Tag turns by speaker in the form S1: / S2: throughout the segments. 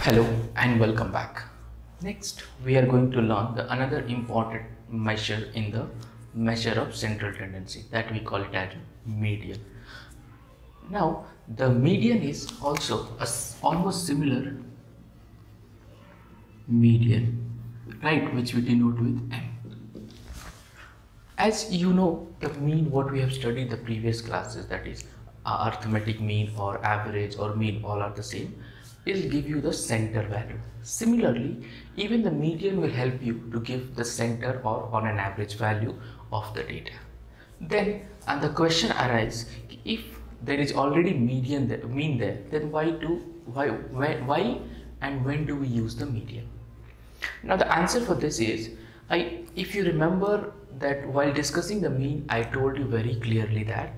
S1: Hello and welcome back. Next, we are going to learn another important measure in the measure of central tendency that we call it as median. Now, the median is also almost similar median, right, which we denote with M. As you know, the mean what we have studied the previous classes, that is arithmetic mean or average or mean, all are the same. It will give you the center value. Similarly, even the median will help you to give the center or on an average value of the data. Then, and the question arises, if there is already mean there, then why and when do we use the median? Now the answer for this is, if you remember that while discussing the mean, I told you very clearly that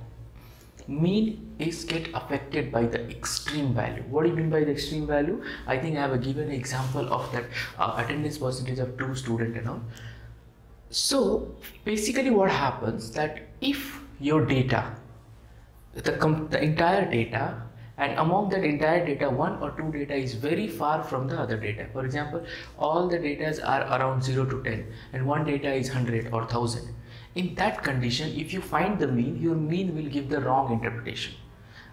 S1: mean is get affected by the extreme value. What do you mean by the extreme value? I think I have given an example of that attendance percentage of 2 students and all. So basically what happens that if your data, the entire data, and among that entire data, 1 or 2 data is very far from the other data. For example, all the data are around 0 to 10 and one data is 100 or 1000. In that condition, if you find the mean, your mean will give the wrong interpretation.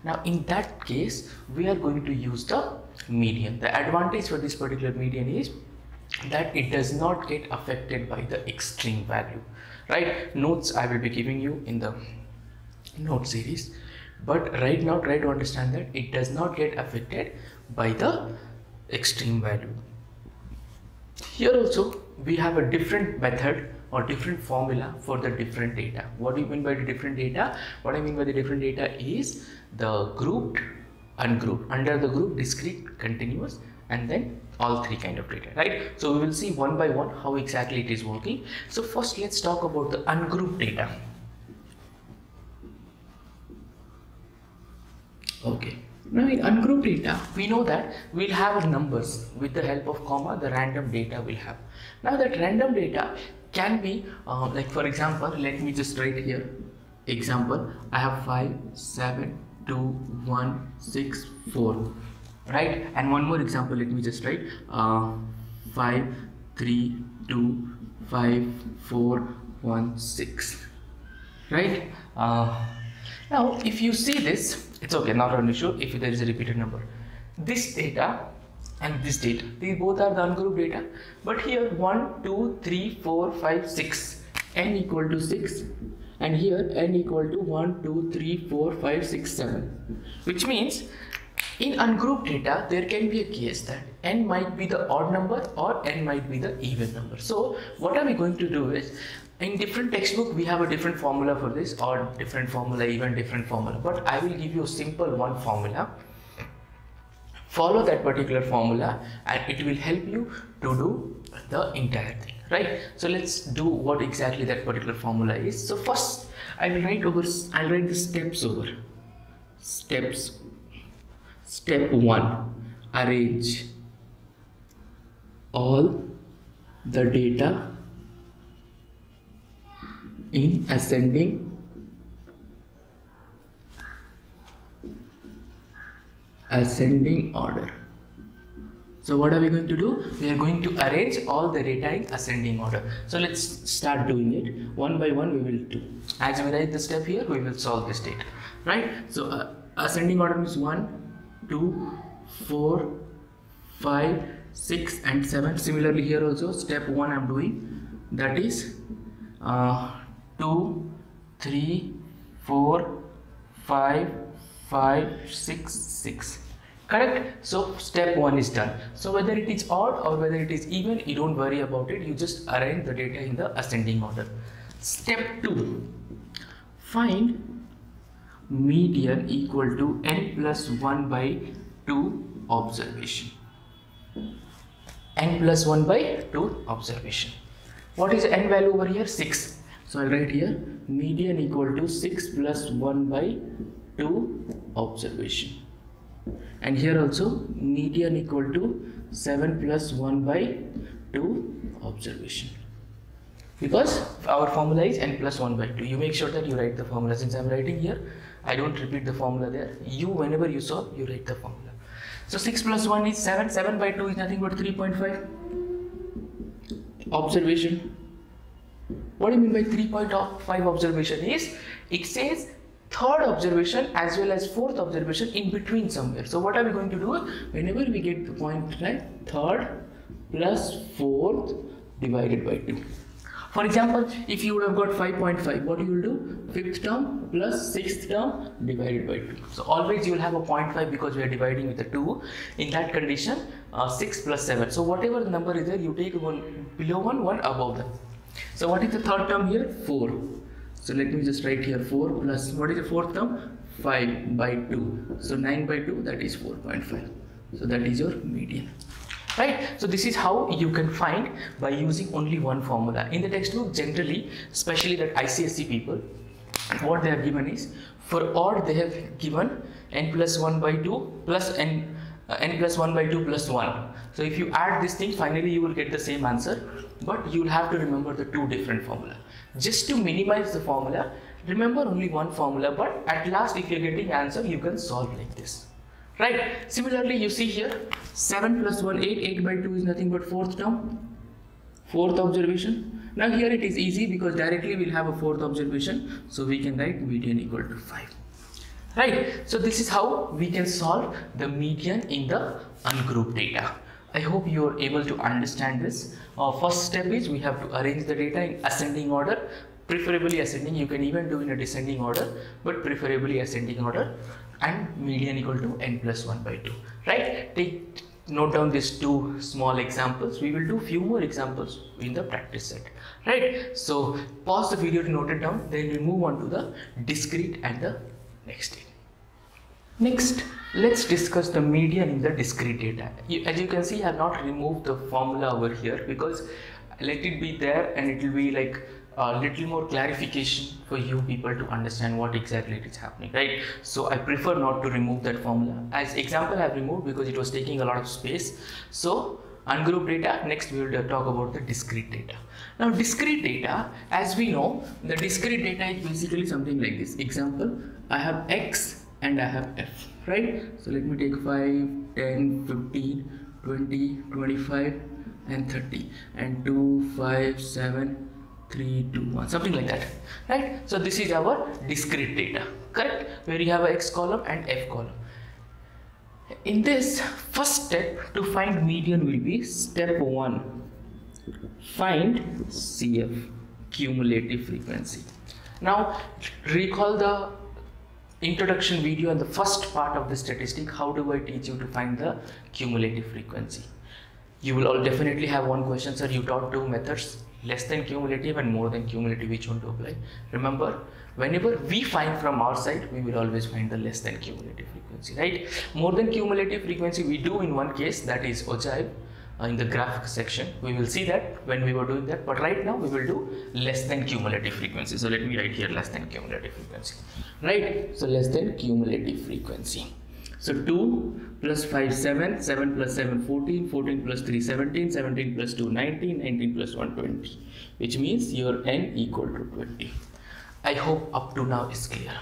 S1: Now in that case, we are going to use the median. The advantage for this particular median is that it does not get affected by the extreme value, right? Notes I will be giving you in the note series, but right now try to understand that it does not get affected by the extreme value. Here also we have a different method or different formula for the different data. What do you mean by the different data? What I mean by the different data is the grouped, ungrouped, under the group, discrete, continuous, and then all three kind of data, right? So we will see one by one how exactly it is working. So first let's talk about the ungrouped data. Okay. Now in ungrouped data, we know that we'll have numbers with the help of comma, the random data we'll have. Now that random data can be like, for example, let me just write here example. I have 5 7 2 1 6 4, right? And one more example, let me just write 5 3 2 5 4 1 6, right? Now if you see this, it's okay, not an issue if there is a repeated number. This data and this data, these both are the ungrouped data, but here 1 2 3 4 5 6, n equal to 6, and here n equal to 1 2 3 4 5 6 7, which means in ungrouped data there can be a case that n might be the odd number or n might be the even number. So what are we going to do is, in different textbook we have a different formula for this, or different formula, even different formula, but I will give you a simple one formula. Follow that particular formula and it will help you to do the entire thing, right? So let's do what exactly that particular formula is. So first I'll write the steps over. Steps. Step 1, arrange all the data in ascending order. So what are we going to do? We are going to arrange all the data in ascending order. So let's start doing it one by one. We will do, as we write the step here, we will solve this data, right? So ascending order means 1 2 4 5 6 and 7. Similarly here also step 1 I am doing, that is 2 3 4 5 6 6, correct? So step 1 is done. So whether it is odd or whether it is even, you don't worry about it, you just arrange the data in the ascending order. Step 2, find median equal to n plus 1 by 2 observation. N plus 1 by 2 observation. What is n value over here? 6. So I'll write here median equal to 6 plus 1 by 2 observation. And here also median equal to 7 plus 1 by 2 observation. Because our formula is n plus 1 by 2. You make sure that you write the formula. Since I am writing here, I don't repeat the formula there. You, whenever you solve, you write the formula. So 6 plus 1 is 7. 7 by 2 is nothing but 3.5. Observation. What do you mean by 3.5 observation is, it says third observation as well as fourth observation in between somewhere. So what are we going to do? Whenever we get the point, right, third plus fourth divided by 2. For example, if you would have got 5.5, what you will do? Fifth term plus sixth term divided by 2. So always you will have a 0.5 because we are dividing with a 2. In that condition, 6 plus 7. So whatever the number is there, you take one below one, one above that. So what is the third term here? 4. So let me just write here 4 plus, what is the fourth term? 5 by 2. So 9 by 2, that is 4.5. So that is your median. Right? So this is how you can find by using only one formula. In the textbook, generally, especially that ICSE people, what they have given is, for odd they have given n plus 1 by 2 plus n plus 1 by 2 plus 1. So if you add this thing, finally you will get the same answer, but you will have to remember the two different formula. Just to minimize the formula, remember only one formula, but at last if you are getting answer, you can solve like this. Right? Similarly, you see here 7 plus 1, 8. 8 by 2 is nothing but fourth term, fourth observation. Now here it is easy because directly we'll have a fourth observation, so we can write median equal to 5. Right? So this is how we can solve the median in the ungrouped data. I hope you are able to understand this. First step is we have to arrange the data in ascending order, preferably ascending. You can even do in a descending order, but preferably ascending order, and median equal to n plus 1 by 2. Right? Note down these two small examples. We will do few more examples in the practice set. Right? So pause the video to note it down, then we move on to the discrete and the next data. Next, let's discuss the median in the discrete data. As you can see, I have not removed the formula over here because let it be there and it will be like a little more clarification for you people to understand what exactly it is happening, right? So I prefer not to remove that formula. As example, I have removed because it was taking a lot of space. So ungrouped data, next we will talk about the discrete data. Now discrete data, as we know, the discrete data is basically something like this. Example, I have X and I have F, right? So let me take 5, 10, 15, 20, 25 and 30 and 2, 5, 7, 3, 2, 1, something like that, right? So this is our discrete data, correct? Where you have a X column and F column. In this first step, to find median will be step 1, find CF, cumulative frequency. Now recall the introduction video and the first part of the statistic. How do I teach you to find the cumulative frequency? You will all definitely have one question, sir, you taught two methods, less than cumulative and more than cumulative, which one to apply? Remember, whenever we find from our side, we will always find the less than cumulative frequency, right? More than cumulative frequency we do in one case, that is ogive, in the graph section. We will see that when we were doing that, but right now we will do less than cumulative frequency. So let me write here less than cumulative frequency, right? So less than cumulative frequency. So 2 plus 5, 7, 7 plus 7, 14, 14 plus 3, 17, 17 plus 2, 19, 19 plus 1, 20, which means your n equal to 20. I hope up to now is clear.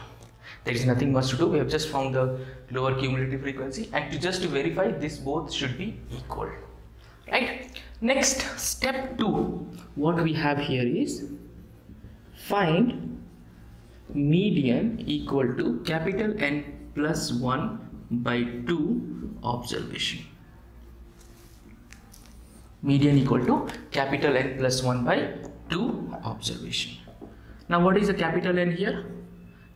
S1: There is nothing much to do. We have just found the lower cumulative frequency, and to verify, this both should be equal, right? Next, step 2, what we have here is find median equal to capital N plus 1 by 2 observation. Median equal to capital N plus 1 by 2 observation. Now what is the capital N here?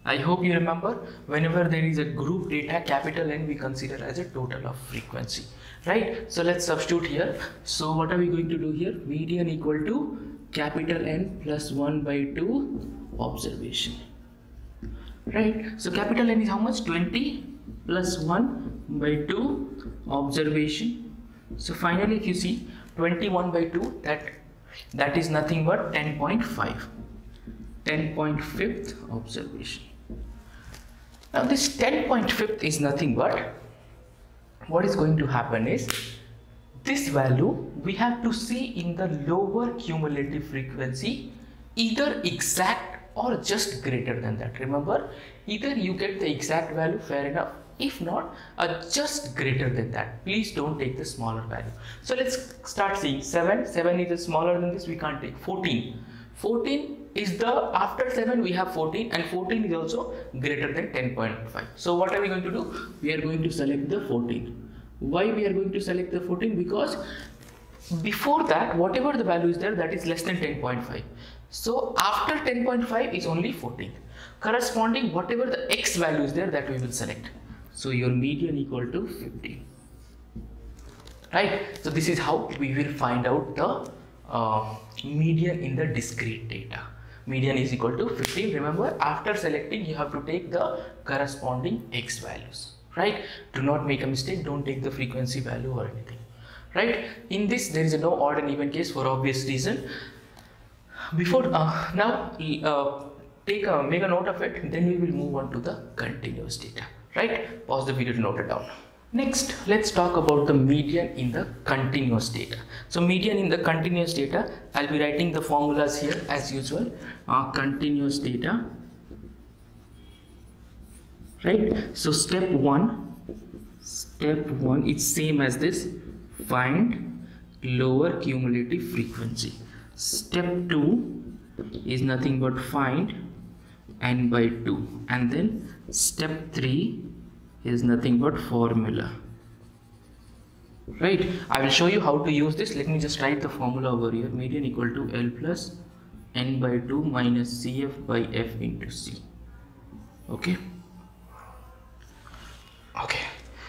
S1: I hope you remember, whenever there is a group data, capital N we consider as a total of frequency, right? So let's substitute here. So what are we going to do here? Median equal to capital N plus 1 by 2 observation, right? So capital N is how much? 20 plus 1 by 2 observation. So finally, if you see 21 by 2, that is nothing but 10.5, 10.5th observation. Now this 10.5th is nothing but, what is going to happen is, this value we have to see in the lower cumulative frequency, either exact or just greater than that. Remember, either you get the exact value, fair enough, if not just greater than that. Please don't take the smaller value. So let's start seeing 7 is smaller than this, we can't take. 14 is the, after 7 we have 14, and 14 is also greater than 10.5. So what are we going to do? We are going to select the 14. Why we are going to select the 14? Because before that, whatever the value is there, that is less than 10.5. So after 10.5 is only 14. Corresponding, whatever the x value is there, that we will select. So your median equal to 15. Right? So this is how we will find out the median in the discrete data. Median is equal to 15. Remember, after selecting, you have to take the corresponding x values. Right? Do not make a mistake. Don't take the frequency value or anything. Right? In this, there is no odd and even case for obvious reason. Before make a note of it. Then we will move on to the continuous data. Right? Pause the video to note it down. Next, let's talk about the median in the continuous data. So median in the continuous data, I'll be writing the formulas here as usual. Continuous data. Right? So step 1, it's same as this. Find lower cumulative frequency. Step 2 is nothing but find n by 2, and then step 3 is nothing but formula. Right? I will show you how to use this. Let me just write the formula over here. Median equal to L plus n by 2 minus Cf by f into C. Okay.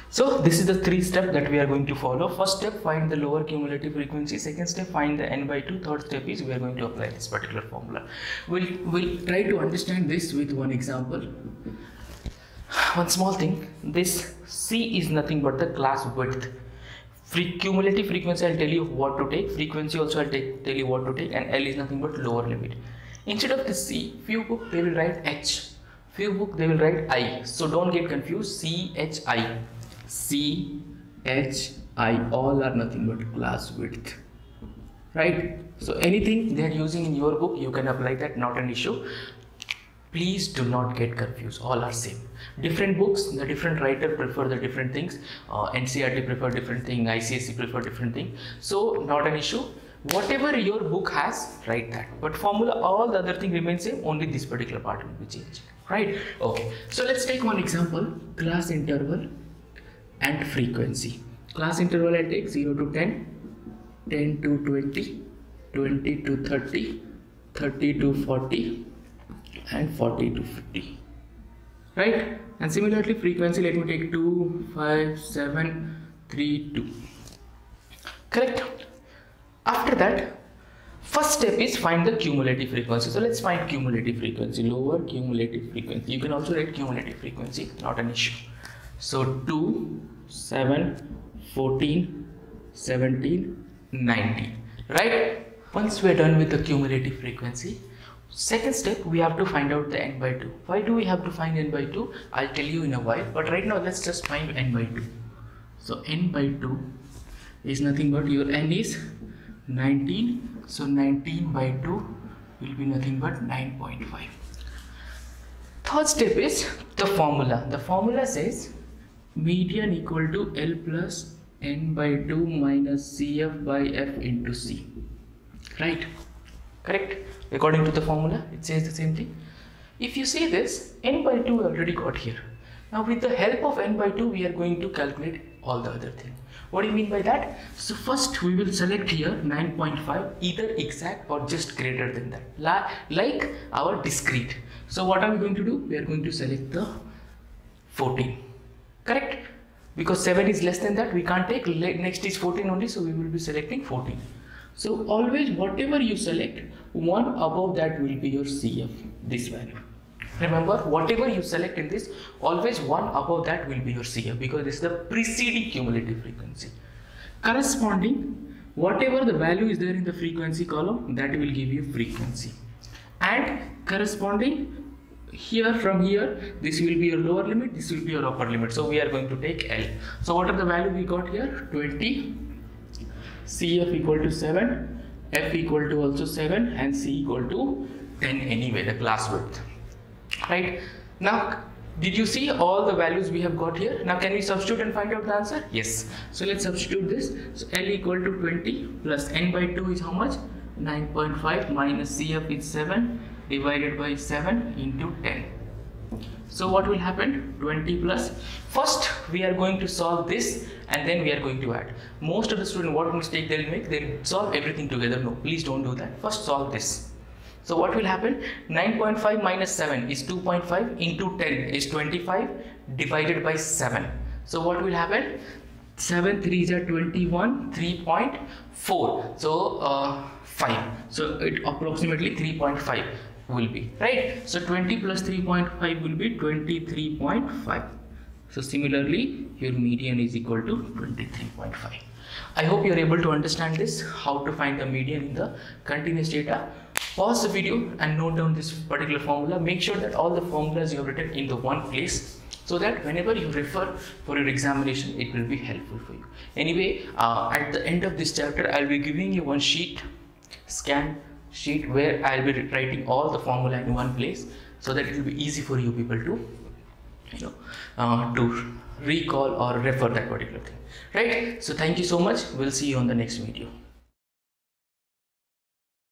S1: So this is the 3 steps that we are going to follow. First step, find the lower cumulative frequency. Second step, find the n by 2. Third step is we are going to apply this particular formula. We'll try to understand this with one example. One small thing, this C is nothing but the class width. Cumulative frequency, I'll tell you what to take. Frequency also I'll tell you what to take, and L is nothing but lower limit. Instead of the C, few book they will write H. Few book they will write I. So don't get confused. CHI. CHI, all are nothing but class width. Right? So anything they are using in your book, you can apply that, not an issue. Please do not get confused. All are same. Different books, the different writer prefer the different things. NCERT prefer different thing. ICSE prefer different thing. So not an issue. Whatever your book has, write that. But formula, all the other thing remains same. Only this particular part will be changed. Right? Okay. So let's take one example. Class interval and frequency. Class interval I take 0 to 10, 10 to 20, 20 to 30, 30 to 40, and 40 to 50. Right? And similarly frequency, let me take 2, 5, 7, 3, 2. Correct? After that, first step is find the cumulative frequency. So let's find cumulative frequency, lower cumulative frequency. You can also write cumulative frequency, not an issue. So 2, 7, 14, 17, 19. Right? Once we are done with the cumulative frequency, second step, we have to find out the n by 2. Why do we have to find n by 2? I'll tell you in a while, but right now let's just find n by 2. So n by 2 is nothing but your n is 19. So 19 by 2 will be nothing but 9.5. Third step is the formula. The formula says median equal to L plus n by 2 minus Cf by f into C. Right? Correct? According to the formula, it says the same thing. If you see this, n by 2 we already got here. Now with the help of n by 2, we are going to calculate all the other things. What do you mean by that? So first we will select here 9.5, either exact or just greater than that, like our discrete. So what are we going to do? We are going to select the 14. Correct? Because 7 is less than that, we can't take. Next is 14 only, so we will be selecting 14. So always whatever you select, one above that will be your CF, this value. Remember, whatever you select in this, always one above that will be your CF, because this is the preceding cumulative frequency. Corresponding, whatever the value is there in the frequency column, that will give you frequency. And corresponding, here from here, this will be your lower limit, this will be your upper limit. So we are going to take L. So what are the value we got here? 20, CF equal to 7, F equal to also 7, and C equal to 10 anyway, the class width. Right? Now Did you see all the values we have got here? Now can we substitute and find out the answer? Yes. So let's substitute this. So L equal to 20 plus n by 2 is how much? 9.5 minus CF is 7 divided by 7 into 10. So what will happen? 20 plus. First we are going to solve this and then we are going to add. Most of the students, what mistake they'll make? They'll solve everything together. No, please don't do that. First solve this. So what will happen? 9.5 minus 7 is 2.5 into 10 is 25 divided by 7. So what will happen? 7 3s are 21, 3.4. So 5. So it approximately 3.5 will be, right? So 20 plus 3.5 will be 23.5. So similarly, your median is equal to 23.5. I hope you are able to understand this, how to find the median in the continuous data. Pause the video and note down this particular formula. Make sure that all the formulas you have written in the one place, so that whenever you refer for your examination, it will be helpful for you. Anyway, at the end of this chapter, I'll be giving you one sheet, scan sheet, where I'll be writing all the formula in one place, so that it will be easy for you people to, to recall or refer that particular thing, right? So thank you so much. We'll see you on the next video.